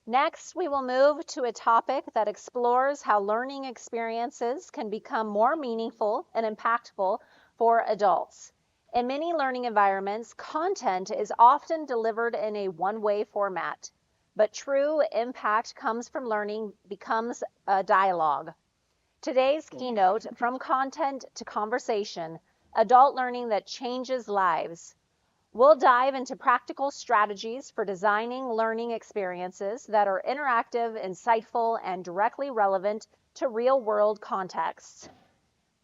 Next, we will move to a topic that explores how learning experiences can become more meaningful and impactful for adults. In many learning environments, content is often delivered in a one-way format, but true impact comes from learning becomes a dialogue. Today's keynote, From Content to Conversation, Adult Learning That Changes Lives. We'll dive into practical strategies for designing learning experiences that are interactive, insightful, and directly relevant to real-world contexts.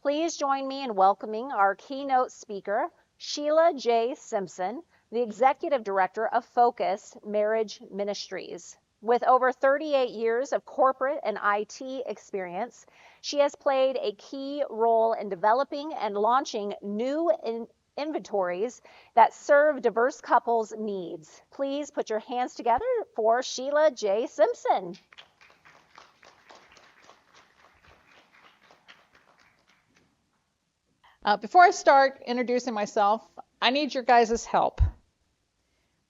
Please join me in welcoming our keynote speaker, Sheila J. Simpson, the Executive Director of FOCCUS Marriage Ministries. With over 38 years of corporate and IT experience, she has played a key role in developing and launching new inventories that serve diverse couples' needs. Please put your hands together for Sheila J. Simpson. Before I start introducing myself, I need your guys' help.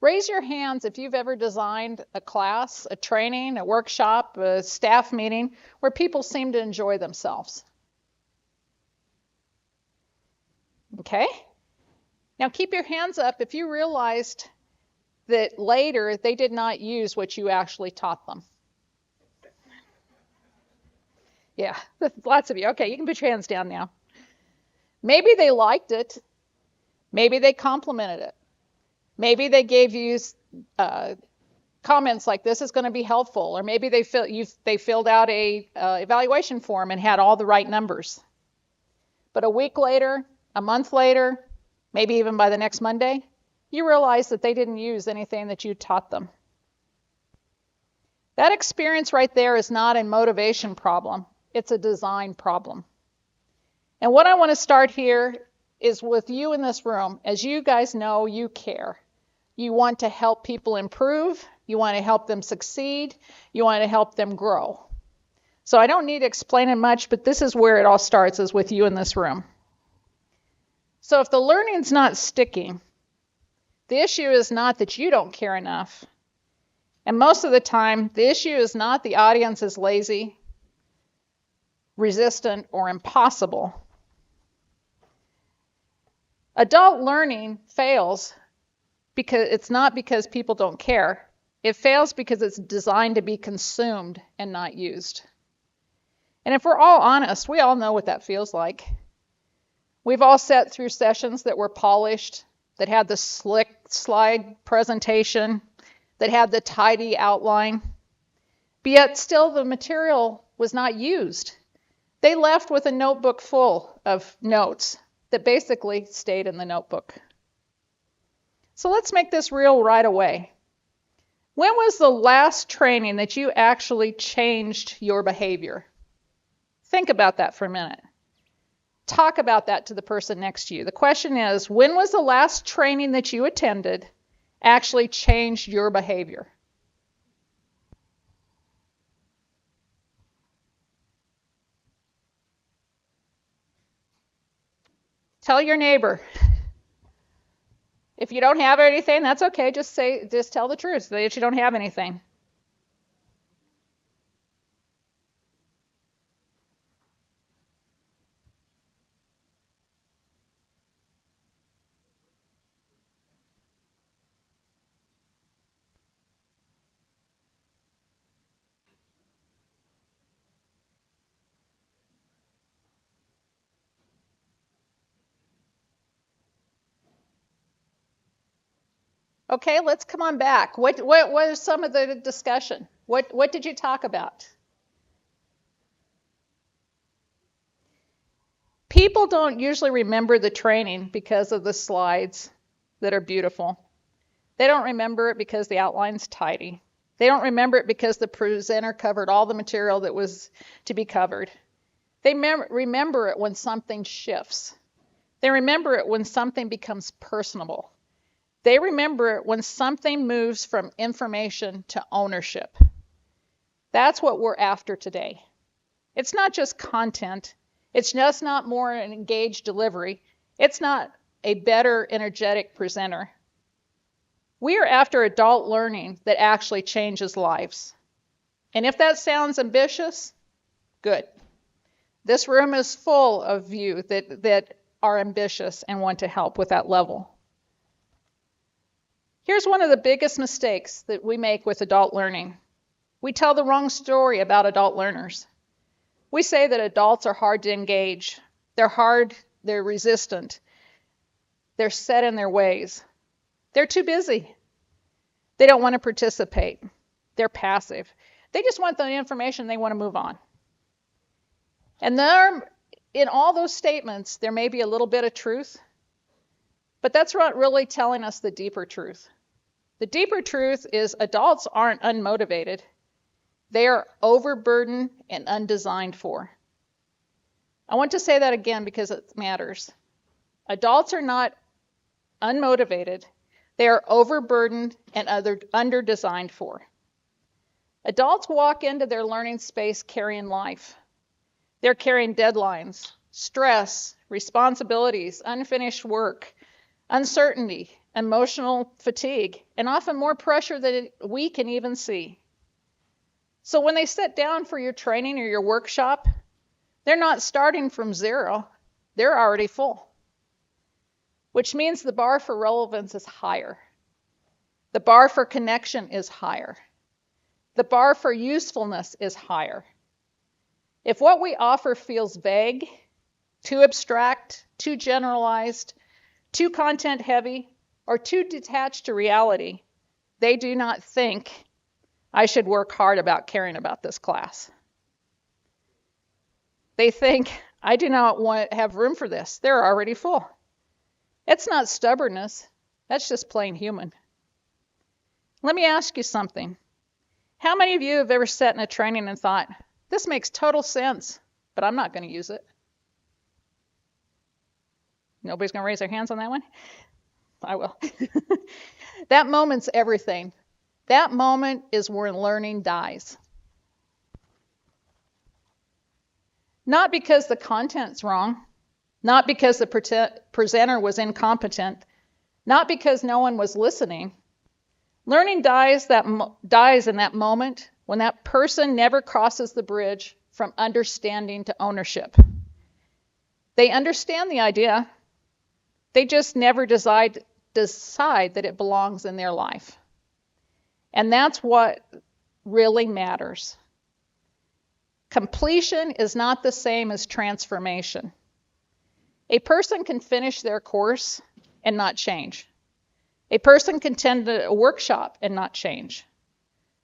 Raise your hands if you've ever designed a class, a training, a workshop, a staff meeting where people seem to enjoy themselves. Okay? Now keep your hands up if you realized that later they did not use what you actually taught them. Yeah, lots of you. Okay, you can put your hands down now. Maybe they liked it. Maybe they complimented it. Maybe they gave you comments like, this is going to be helpful. Or maybe they filled out a evaluation form and had all the right numbers. But a week later, a month later, maybe even by the next Monday, you realize that they didn't use anything that you taught them. That experience right there is not a motivation problem. It's a design problem. And what I want to start here is with you in this room. As you guys know, you care. You want to help people improve. You want to help them succeed. You want to help them grow. So I don't need to explain it much, but this is where it all starts, is with you in this room. So if the learning's not sticking, the issue is not that you don't care enough. And most of the time, the issue is not the audience is lazy, resistant, or impossible. Adult learning fails because it's not because people don't care. It fails because it's designed to be consumed and not used. And if we're all honest, we all know what that feels like. We've all sat through sessions that were polished, that had the slick slide presentation, that had the tidy outline, but yet still the material was not used. They left with a notebook full of notes that basically stayed in the notebook. So let's make this real right away. When was the last training that you actually changed your behavior? Think about that for a minute. Talk about that to the person next to you. The question is, when was the last training that you attended actually changed your behavior? Tell your neighbor. If you don't have anything, that's okay. Just tell the truth that you don't have anything. Okay, let's come on back. What was some of the discussion? What did you talk about? People don't usually remember the training because of the slides that are beautiful. They don't remember it because the outline's tidy. They don't remember it because the presenter covered all the material that was to be covered. They remember it when something shifts. They remember it when something becomes personable. They remember it when something moves from information to ownership. That's what we're after today. It's not just content. It's just not more an engaged delivery. It's not a better, energetic presenter. We are after adult learning that actually changes lives. And if that sounds ambitious, good. This room is full of you that are ambitious and want to help with that level. Here's one of the biggest mistakes that we make with adult learning. We tell the wrong story about adult learners. We say that adults are hard to engage. They're hard, they're resistant. They're set in their ways. They're too busy. They don't want to participate. They're passive. They just want the information, they want to move on. And in all those statements, there may be a little bit of truth, but that's not really telling us the deeper truth. The deeper truth is adults aren't unmotivated. They are overburdened and undesigned for. I want to say that again because it matters. Adults are not unmotivated. They are overburdened and under-designed for. Adults walk into their learning space carrying life. They're carrying deadlines, stress, responsibilities, unfinished work, uncertainty, emotional fatigue, and often more pressure than we can even see. So when they sit down for your training or your workshop, they're not starting from zero. They're already full, which means the bar for relevance is higher. The bar for connection is higher. The bar for usefulness is higher. If what we offer feels vague, too abstract, too generalized, too content heavy, or too detached to reality, they do not think I should work hard about caring about this class. They think I do not have room for this. They're already full. It's not stubbornness. That's just plain human. Let me ask you something. How many of you have ever sat in a training and thought, this makes total sense, but I'm not going to use it? Nobody's going to raise their hands on that one? I will. That moment's everything. That moment is where learning dies. Not because the content's wrong, not because the presenter was incompetent, not because no one was listening. Learning dies in that moment when that person never crosses the bridge from understanding to ownership. They understand the idea. They just never decide that it belongs in their life. And that's what really matters. Completion is not the same as transformation. A person can finish their course and not change. A person can attend a workshop and not change.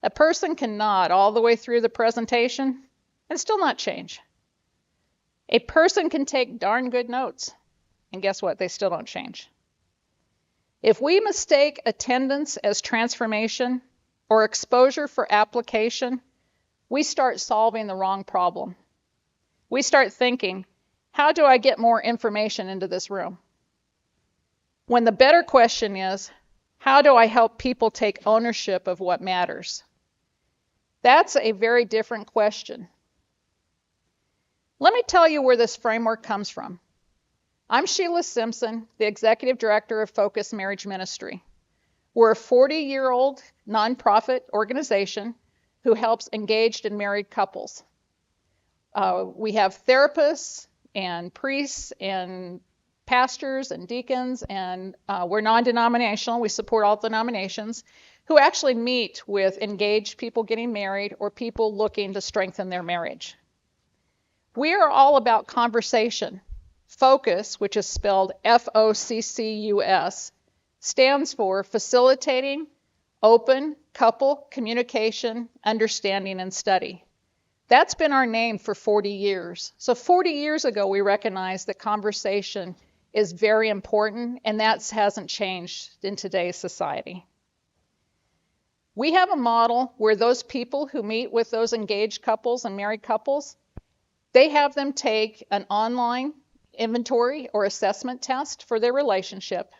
A person can nod all the way through the presentation and still not change. A person can take darn good notes, and guess what? They still don't change. If we mistake attendance as transformation or exposure for application, we start solving the wrong problem. We start thinking, how do I get more information into this room? When the better question is, how do I help people take ownership of what matters? That's a very different question. Let me tell you where this framework comes from. I'm Sheila Simpson, the Executive Director of FOCCUS Marriage Ministry. We're a 40-year-old nonprofit organization who helps engaged and married couples. We have therapists and priests and pastors and deacons, and we're non-denominational. We support all denominations who actually meet with engaged people getting married or people looking to strengthen their marriage. We are all about conversation. FOCCUS, which is spelled FOCCUS, stands for Facilitating Open Couple Communication, Understanding, and Study. That's been our name for 40 years. So 40 years ago, we recognized that conversation is very important, and that hasn't changed in today's society. We have a model where those people who meet with those engaged couples and married couples, they have them take an online inventory or assessment test for their relationship.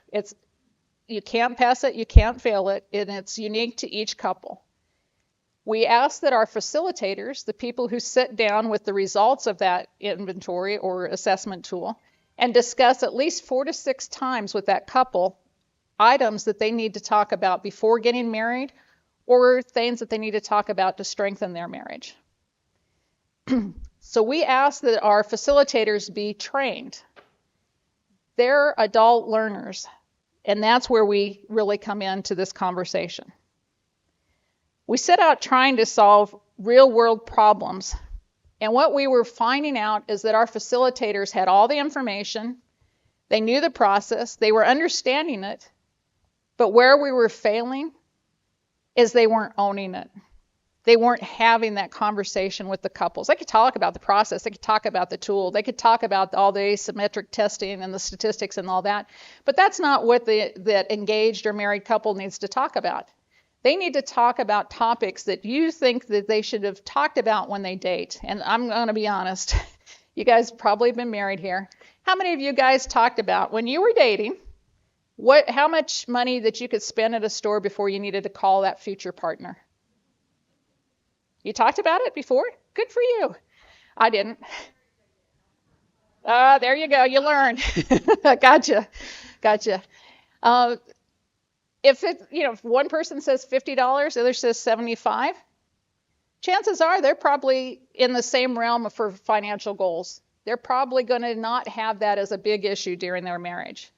You can't pass it, you can't fail it, and it's unique to each couple. We ask that our facilitators, the people who sit down with the results of that inventory or assessment tool, and discuss at least 4 to 6 times with that couple items that they need to talk about before getting married or things that they need to talk about to strengthen their marriage. So we ask that our facilitators be trained. They're adult learners, and that's where we really come into this conversation. We set out trying to solve real-world problems, and what we were finding out is that our facilitators had all the information, they knew the process, they were understanding it, but where we were failing is they weren't owning it. They weren't having that conversation with the couples. They could talk about the process, they could talk about the tool, they could talk about all the asymmetric testing and the statistics and all that, but that's not what that engaged or married couple needs to talk about. They need to talk about topics that you think that they should have talked about when they date. And I'm going to be honest, you guys probably have been married here. How many of you guys talked about when you were dating, how much money that you could spend at a store before you needed to call that future partner? You talked about it before? Good for you. I didn't. There you go. You learned. Gotcha. If one person says $50, the other says $75, chances are they're probably in the same realm for financial goals. They're probably going to not have that as a big issue during their marriage.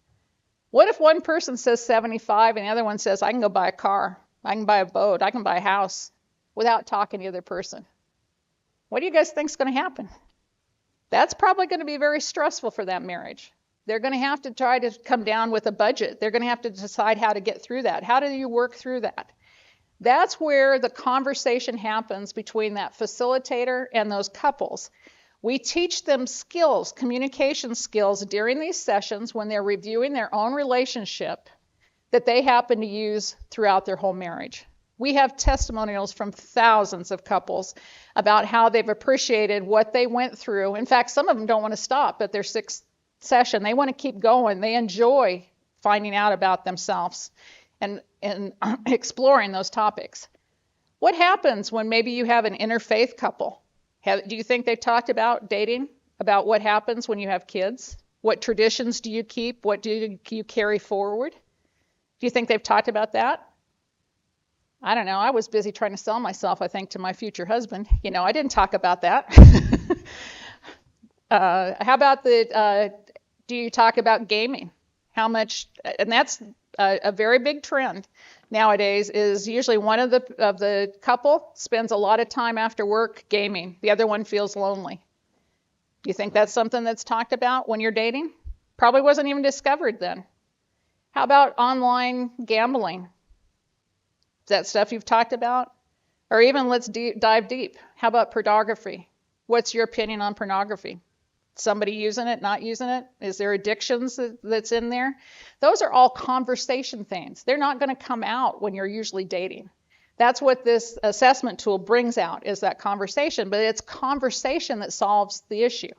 What if one person says 75 and the other one says, I can go buy a car, I can buy a boat, I can buy a house, without talking to the other person? What do you guys think is going to happen? That's probably going to be very stressful for that marriage. They're going to have to try to come down with a budget. They're going to have to decide how to get through that. How do you work through that? That's where the conversation happens between that facilitator and those couples. We teach them skills, communication skills during these sessions when they're reviewing their own relationship that they happen to use throughout their whole marriage. We have testimonials from thousands of couples about how they've appreciated what they went through. In fact, some of them don't want to stop at their sixth session. They want to keep going. They enjoy finding out about themselves and exploring those topics. What happens when maybe you have an interfaith couple? Do you think they've talked about dating, about what happens when you have kids? What traditions do you keep? What do you carry forward? Do you think they've talked about that? I don't know. I was busy trying to sell myself, I think, to my future husband. I didn't talk about that. How about do you talk about gaming? How much, and that's a very big trend nowadays, is usually one of the couple spends a lot of time after work gaming. The other one feels lonely. Do you think that's something that's talked about when you're dating? Probably wasn't even discovered then. How about online gambling? Is that stuff you've talked about? Or even let's dive deep. How about pornography? What's your opinion on pornography? Somebody using it, not using it? Is there addictions that's in there? Those are all conversation things. They're not going to come out when you're usually dating. That's what this assessment tool brings out, is that conversation. But it's conversation that solves the issue.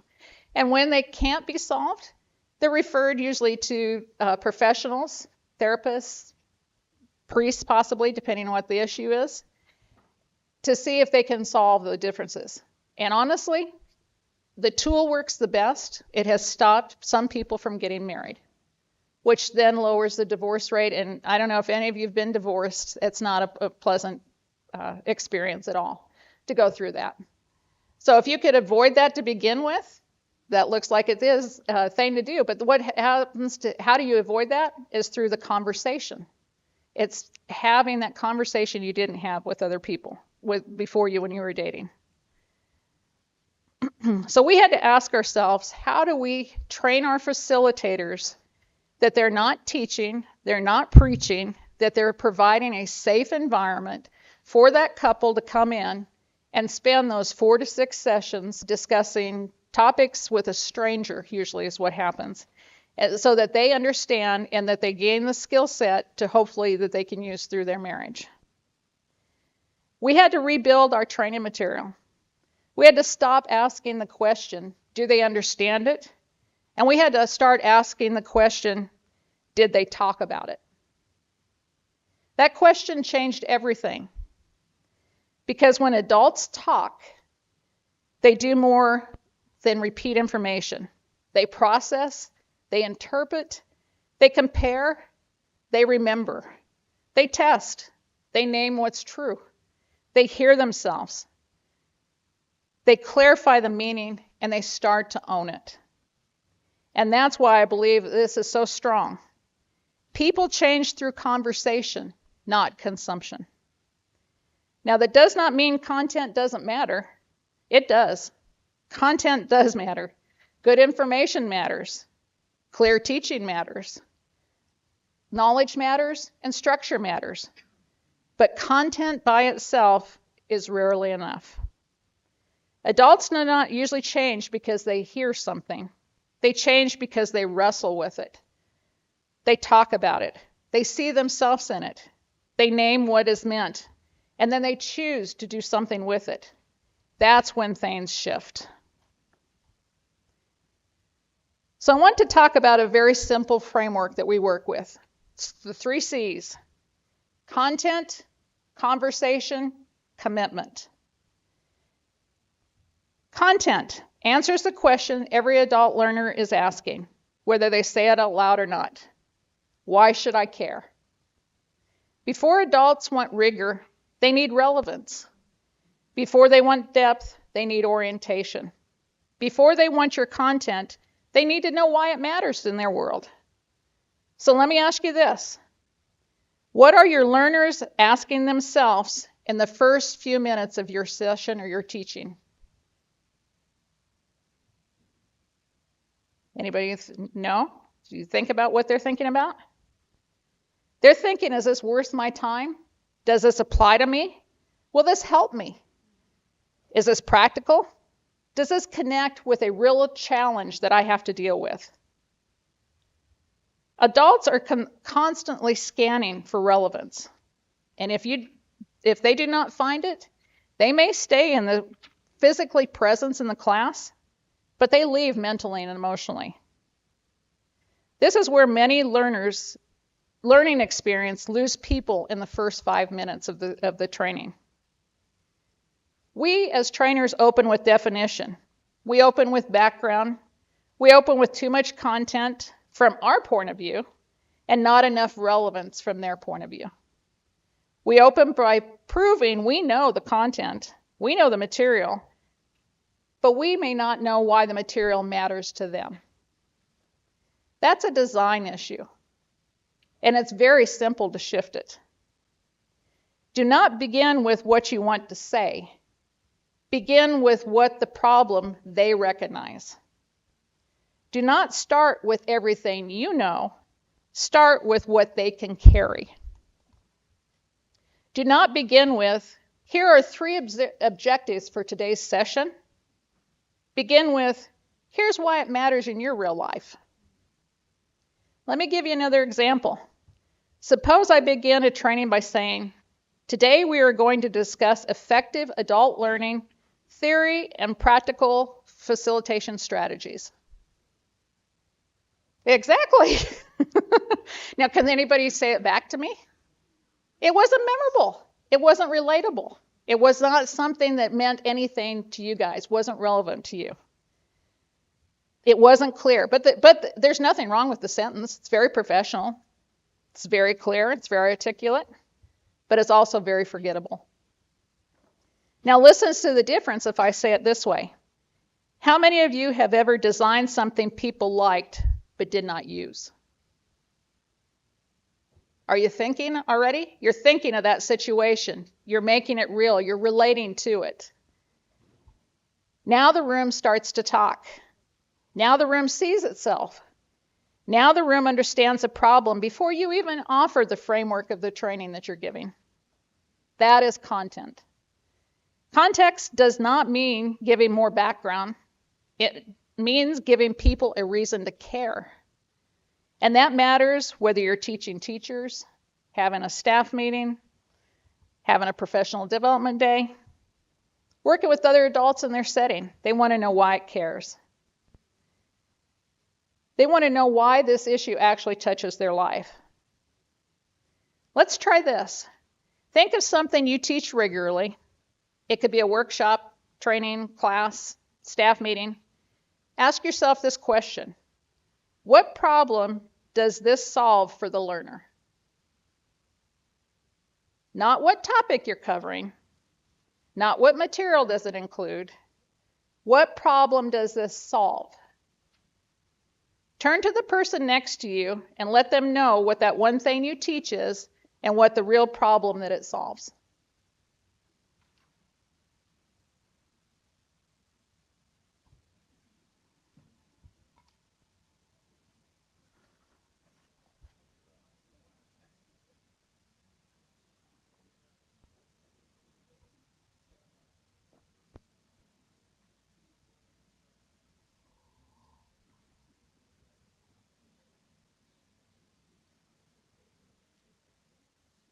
And when they can't be solved, they're referred usually to professionals, therapists, priests possibly, depending on what the issue is, to see if they can solve the differences. And honestly, the tool works the best. It has stopped some people from getting married, which then lowers the divorce rate. And I don't know if any of you have been divorced. It's not a pleasant experience at all to go through that. So if you could avoid that to begin with, that looks like it is a thing to do. But how do you avoid that? Is through the conversation. It's having that conversation you didn't have with other people before you when you were dating. So we had to ask ourselves, how do we train our facilitators that they're not teaching, they're not preaching, that they're providing a safe environment for that couple to come in and spend those 4 to 6 sessions discussing topics with a stranger, usually is what happens, so that they understand and that they gain the skill set to hopefully that they can use through their marriage. We had to rebuild our training material. We had to stop asking the question, do they understand it? And we had to start asking the question, did they talk about it? That question changed everything. Because when adults talk, they do more than repeat information. They process, they interpret, they compare, they remember, they test, They name what's true. They hear themselves. They clarify the meaning, and they start to own it. And that's why I believe this is so strong. People change through conversation, not consumption. Now, that does not mean content doesn't matter. It does. Content does matter. Good information matters. Clear teaching matters. Knowledge matters, and structure matters. But content by itself is rarely enough. Adults do not usually change because they hear something. They change because they wrestle with it. They talk about it. They see themselves in it. They name what is meant. And then they choose to do something with it. That's when things shift. So I want to talk about a very simple framework that we work with. It's the 3 C's: content, conversation, commitment. Content answers the question every adult learner is asking, whether they say it out loud or not. Why should I care? Before adults want rigor, they need relevance. Before they want depth, they need orientation. Before they want your content, they need to know why it matters in their world. So let me ask you this. What are your learners asking themselves in the first few minutes of your session or your teaching? Anybody know? Do you think about what they're thinking about? They're thinking, is this worth my time? Does this apply to me? Will this help me? Is this practical? Does this connect with a real challenge that I have to deal with? Adults are constantly scanning for relevance. And if they do not find it, they may stay in the physically presence in the class, but they leave mentally and emotionally. This is where many learners' learning experience lose people in the first 5 minutes of the training. We as trainers open with definition. We open with background. We open with too much content from our point of view and not enough relevance from their point of view. We open by proving we know the content, we know the material, but we may not know why the material matters to them. That's a design issue, and it's very simple to shift it. Do not begin with what you want to say. Begin with what the problem they recognize. Do not start with everything you know. Start with what they can carry. Do not begin with, here are 3 objectives for today's session. Begin with, here's why it matters in your real life. Let me give you another example. Suppose I begin a training by saying, today we are going to discuss effective adult learning, theory, and practical facilitation strategies. Exactly. Now, can anybody say it back to me? It wasn't memorable. It wasn't relatable. It was not something that meant anything to you guys, wasn't relevant to you. It wasn't clear, but there's nothing wrong with the sentence. It's very professional. It's very clear. It's very articulate, but it's also very forgettable. Now listen to the difference if I say it this way. How many of you have ever designed something people liked but did not use? Are you thinking already? You're thinking of that situation. You're making it real. You're relating to it. Now the room starts to talk. Now the room sees itself. Now the room understands the problem before you even offer the framework of the training that you're giving. That is content. Context does not mean giving more background. It means giving people a reason to care. And that matters whether you're teaching teachers, having a staff meeting, having a professional development day, working with other adults in their setting. They want to know why it cares. They want to know why this issue actually touches their life. Let's try this. Think of something you teach regularly. It could be a workshop, training, class, staff meeting. Ask yourself this question. What problem does this solve for the learner? Not what topic you're covering. Not what material does it include. What problem does this solve? Turn to the person next to you and let them know what that one thing you teach is and what the real problem that it solves.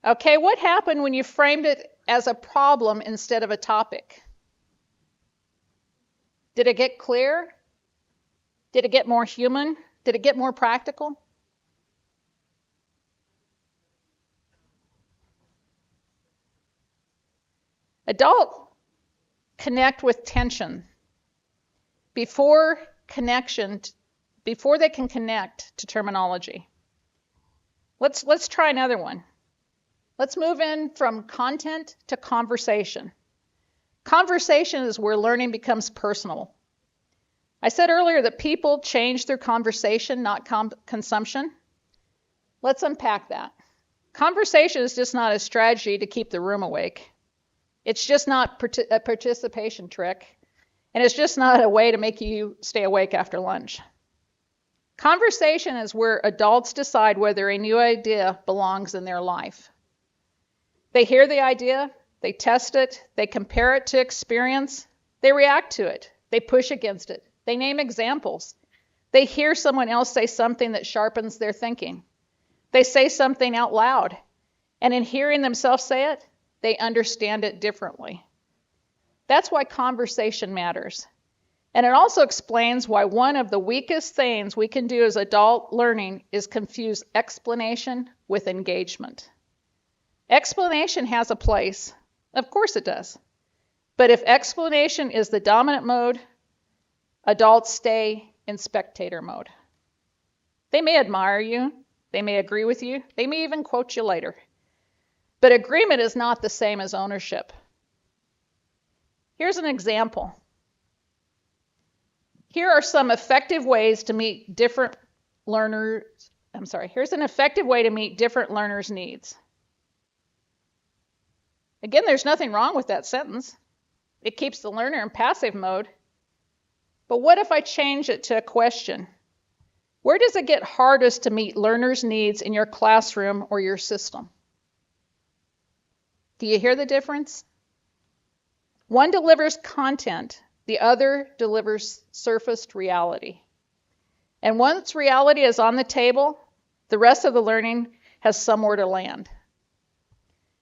Okay, what happened when you framed it as a problem instead of a topic? Did it get clear? Did it get more human? Did it get more practical? Adults connect with tension before they can connect to terminology. Let's try another one. Let's move in from content to conversation. Conversation is where learning becomes personal. I said earlier that people change their conversation, not consumption. Let's unpack that. Conversation is just not a strategy to keep the room awake. It's just not a participation trick, and it's just not a way to make you stay awake after lunch. Conversation is where adults decide whether a new idea belongs in their life. They hear the idea, they test it, they compare it to experience, they react to it, they push against it, they name examples. They hear someone else say something that sharpens their thinking. They say something out loud, and in hearing themselves say it, they understand it differently. That's why conversation matters. And it also explains why one of the weakest things we can do as adult learning is confuse explanation with engagement. Explanation has a place. Of course it does. But if explanation is the dominant mode, adults stay in spectator mode. They may admire you. They may agree with you. They may even quote you later. But agreement is not the same as ownership. Here's an example. Here are some effective ways to meet different learners. Here's an effective way to meet different learners' needs. Again, there's nothing wrong with that sentence. It keeps the learner in passive mode. But what if I change it to a question? Where does it get hardest to meet learners' needs in your classroom or your system? Do you hear the difference? One delivers content, the other delivers surfaced reality. And once reality is on the table, the rest of the learning has somewhere to land.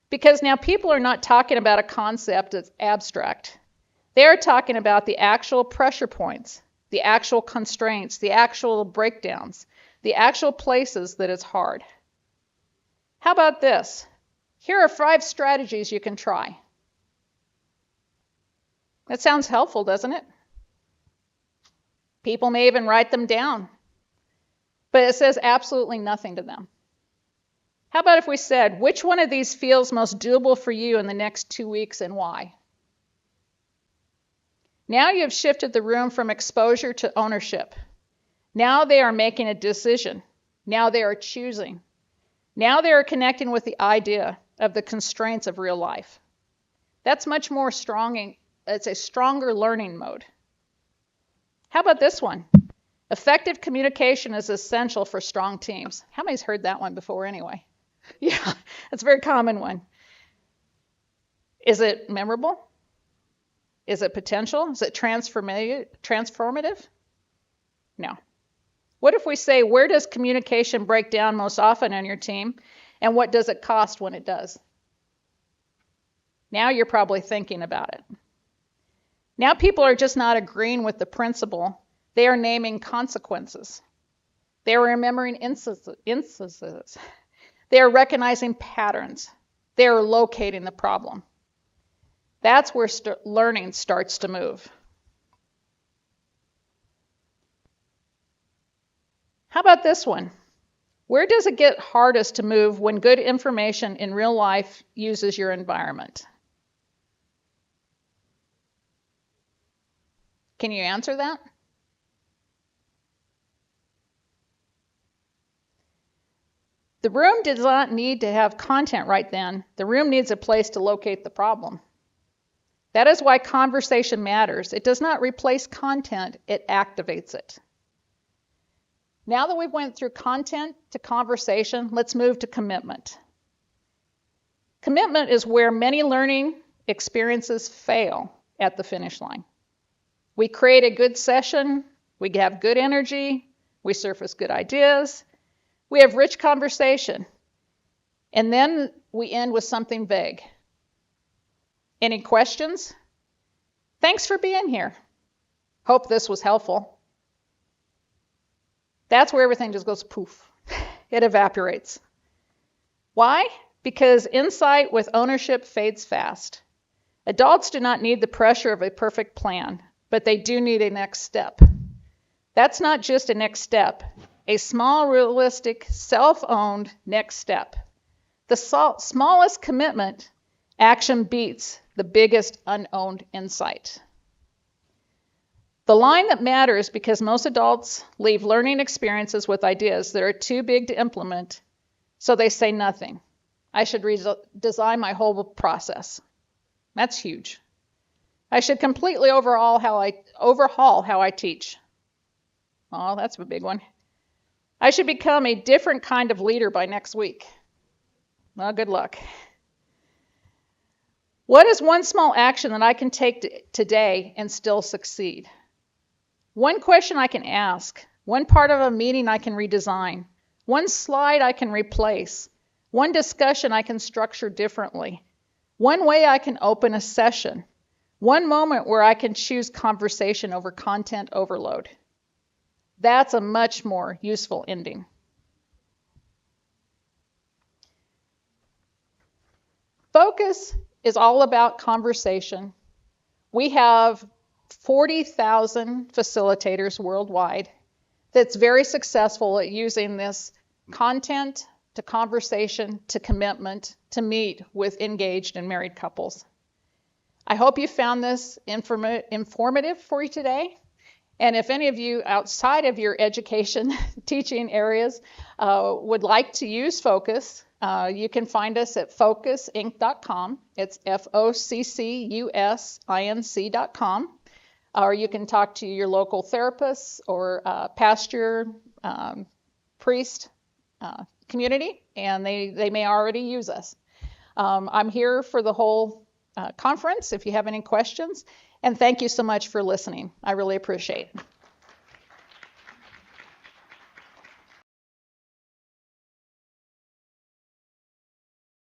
Because now people are not talking about a concept that's abstract. They're talking about the actual pressure points, the actual constraints, the actual breakdowns, the actual places that it's hard. How about this? Here are 5 strategies you can try. That sounds helpful, doesn't it? People may even write them down, but it says absolutely nothing to them. How about if we said, which one of these feels most doable for you in the next 2 weeks and why? Now you've shifted the room from exposure to ownership. Now they are making a decision. Now they are choosing. Now they are connecting with the idea of the constraints of real life. That's much more strong. It's a stronger learning mode. How about this one? Effective communication is essential for strong teams. How many's heard that one before anyway? Yeah, that's a very common one. Is it memorable? Is it potential? Is it transformative? No. What if we say, where does communication break down most often on your team, and what does it cost when it does? Now you're probably thinking about it. Now people are just not agreeing with the principle. They are naming consequences. They are remembering instances. They are recognizing patterns. They are locating the problem. That's where learning starts to move. How about this one? Where does it get hardest to move when good information in real life uses your environment? Can you answer that? The room does not need to have content right then. The room needs a place to locate the problem. That is why conversation matters. It does not replace content, it activates it. Now that we've went through content to conversation, let's move to commitment. Commitment is where many learning experiences fail at the finish line. We create a good session, we have good energy, we surface good ideas, we have rich conversation, and then we end with something vague. Any questions? Thanks for being here. Hope this was helpful. That's where everything just goes poof. It evaporates. Why? Because insight with ownership fades fast. Adults do not need the pressure of a perfect plan, but they do need a next step. That's not just a next step, a small, realistic, self-owned next step. The smallest commitment action beats the biggest unowned insight. The line that matters, because most adults leave learning experiences with ideas that are too big to implement, so they say nothing. I should redesign my whole process. That's huge. I should completely overhaul how I teach. Oh, that's a big one. I should become a different kind of leader by next week. Well, good luck. What is one small action that I can take today and still succeed? One question I can ask, one part of a meeting I can redesign, one slide I can replace, one discussion I can structure differently, one way I can open a session, one moment where I can choose conversation over content overload. That's a much more useful ending. Focus is all about conversation. We have 40,000 facilitators worldwide that's very successful at using this content to conversation to commitment to meet with engaged and married couples. I hope you found this informative for you today. And if any of you outside of your education teaching areas would like to use FOCCUS, you can find us at FOCCUSinc.com. It's FOCCUSINC.com. Or you can talk to your local therapist or pastor, priest community, and they may already use us. I'm here for the whole conference if you have any questions. And thank you so much for listening. I really appreciate it.